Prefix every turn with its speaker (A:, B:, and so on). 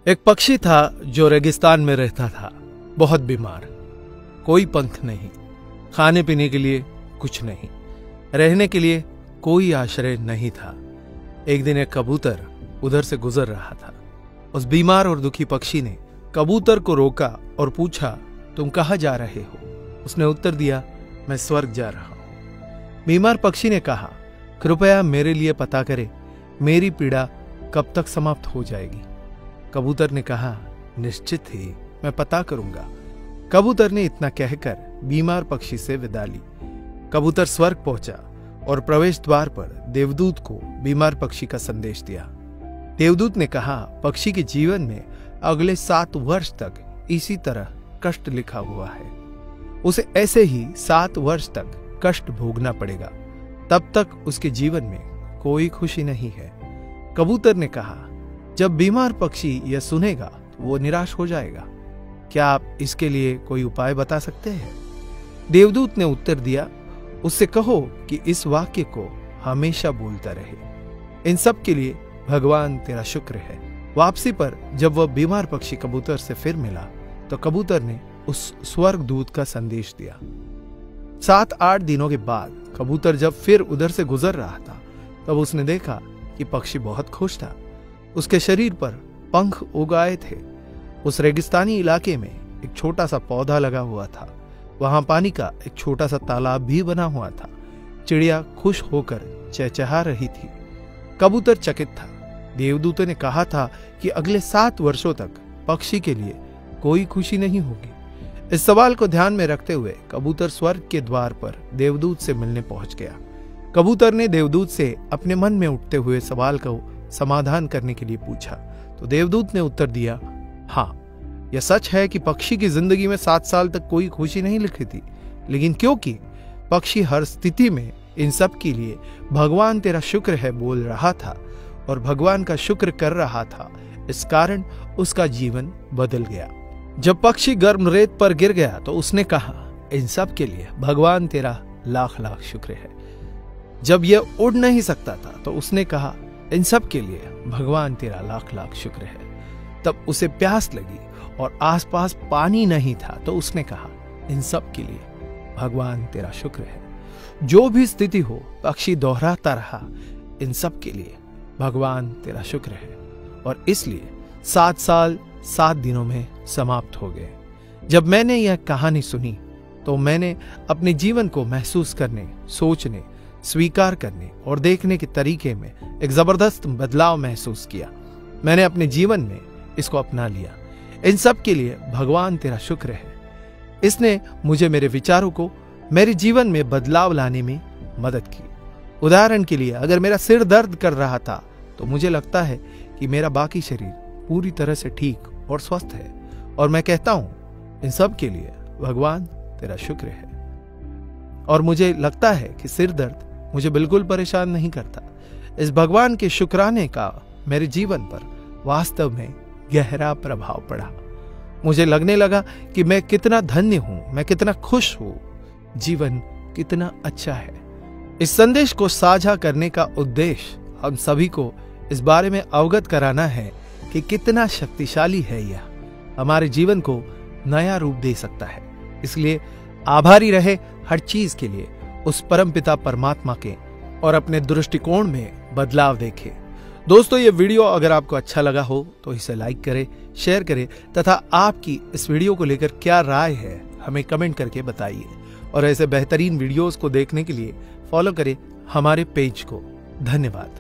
A: एक पक्षी था जो रेगिस्तान में रहता था, बहुत बीमार। कोई पंख नहीं, खाने पीने के लिए कुछ नहीं, रहने के लिए कोई आश्रय नहीं था। एक दिन एक कबूतर उधर से गुजर रहा था। उस बीमार और दुखी पक्षी ने कबूतर को रोका और पूछा, तुम कहाँ जा रहे हो? उसने उत्तर दिया, मैं स्वर्ग जा रहा हूं। बीमार पक्षी ने कहा, कृपया मेरे लिए पता करें, मेरी पीड़ा कब तक समाप्त हो जाएगी? कबूतर ने कहा, निश्चित ही मैं पता करूंगा। कबूतर ने इतना कहकर बीमार पक्षी से विदा ली। कबूतर स्वर्ग पहुंचा और प्रवेश द्वार पर देवदूत को बीमार पक्षी का संदेश दिया। देवदूत ने कहा, पक्षी के जीवन में अगले 7 वर्ष तक इसी तरह कष्ट लिखा हुआ है। उसे ऐसे ही 7 वर्ष तक कष्ट भोगना पड़ेगा, तब तक उसके जीवन में कोई खुशी नहीं है। कबूतर ने कहा, जब बीमार पक्षी यह सुनेगा तो वो निराश हो जाएगा। क्या आप इसके लिए कोई उपाय बता सकते हैं? देवदूत ने उत्तर दिया, उससे कहो कि इस वाक्य को हमेशा बोलता रहे, इन सब के लिए भगवान तेरा शुक्र है। वापसी पर जब वह बीमार पक्षी कबूतर से फिर मिला तो कबूतर ने उस स्वर्गदूत का संदेश दिया। 7-8 दिनों के बाद कबूतर जब फिर उधर से गुजर रहा था तब उसने देखा कि पक्षी बहुत खुश था। उसके शरीर पर पंख उग आए थे। उस रेगिस्तानी इलाके में एक छोटा सा पौधा लगा हुआ था। वहां पानी का एक छोटा सा तालाब भी बना हुआ था। चिड़िया खुश होकर चहचहा रही थी। कबूतर चकित था। देवदूत ने कहा था कि अगले 7 वर्षों तक पक्षी के लिए कोई खुशी नहीं होगी। इस सवाल को ध्यान में रखते हुए कबूतर स्वर्ग के द्वार पर देवदूत से मिलने पहुंच गया। कबूतर ने देवदूत से अपने मन में उठते हुए सवाल को समाधान करने के लिए पूछा तो देवदूत ने उत्तर दिया, हाँ, यह सच है कि पक्षी की जिंदगी में 7 साल तक कोई खुशी नहीं लिखी थी, लेकिन क्योंकि पक्षी हर स्थिति में इन सब के लिए भगवान तेरा शुक्र है बोल रहा था और भगवान का शुक्र कर रहा था, इस कारण उसका जीवन बदल गया। जब पक्षी गर्म रेत पर गिर गया तो उसने कहा, इन सब के लिए भगवान तेरा लाख लाख शुक्र है। जब यह उड़ नहीं सकता था तो उसने कहा, इन सब के लिए भगवान तेरा लाख लाख शुक्र है। तब उसे प्यास लगी और आसपास पानी नहीं था तो उसने कहा, इन सब के लिए भगवान तेरा शुक्र है। जो भी स्थिति हो, पक्षी दोहराता रहा, इन सब के लिए भगवान तेरा शुक्र है। और इसलिए 7 साल 7 दिनों में समाप्त हो गए। जब मैंने यह कहानी सुनी तो मैंने अपने जीवन को महसूस करने, सोचने, स्वीकार करने और देखने के तरीके में एक जबरदस्त बदलाव महसूस किया। मैंने अपने जीवन में इसको अपना लिया। इन सब के लिए भगवान तेरा शुक्र है। इसने मुझे मेरे विचारों को मेरे जीवन में बदलाव लाने में मदद की। उदाहरण के लिए, अगर मेरा सिर दर्द कर रहा था तो मुझे लगता है कि मेरा बाकी शरीर पूरी तरह से ठीक और स्वस्थ है और मैं कहता हूं, इन सब के लिए भगवान तेरा शुक्र है। और मुझे लगता है कि सिर दर्द मुझे बिल्कुल परेशान नहीं करता। इस भगवान के शुक्राने का मेरे जीवन पर वास्तव में गहरा प्रभाव पड़ा। मुझे लगने लगा कि मैं कितना धन्य हूं, मैं कितना खुश हूं, जीवन कितना अच्छा है। इस संदेश को साझा करने का उद्देश्य हम सभी को इस बारे में अवगत कराना है कि कितना शक्तिशाली है यह, हमारे जीवन को नया रूप दे सकता है। इसलिए आभारी रहे हर चीज के लिए, उस परमपिता परमात्मा के, और अपने दृष्टिकोण में बदलाव देखें। दोस्तों, ये वीडियो अगर आपको अच्छा लगा हो तो इसे लाइक करें, शेयर करें तथा आपकी इस वीडियो को लेकर क्या राय है हमें कमेंट करके बताइए। और ऐसे बेहतरीन वीडियोस को देखने के लिए फॉलो करें हमारे पेज को। धन्यवाद।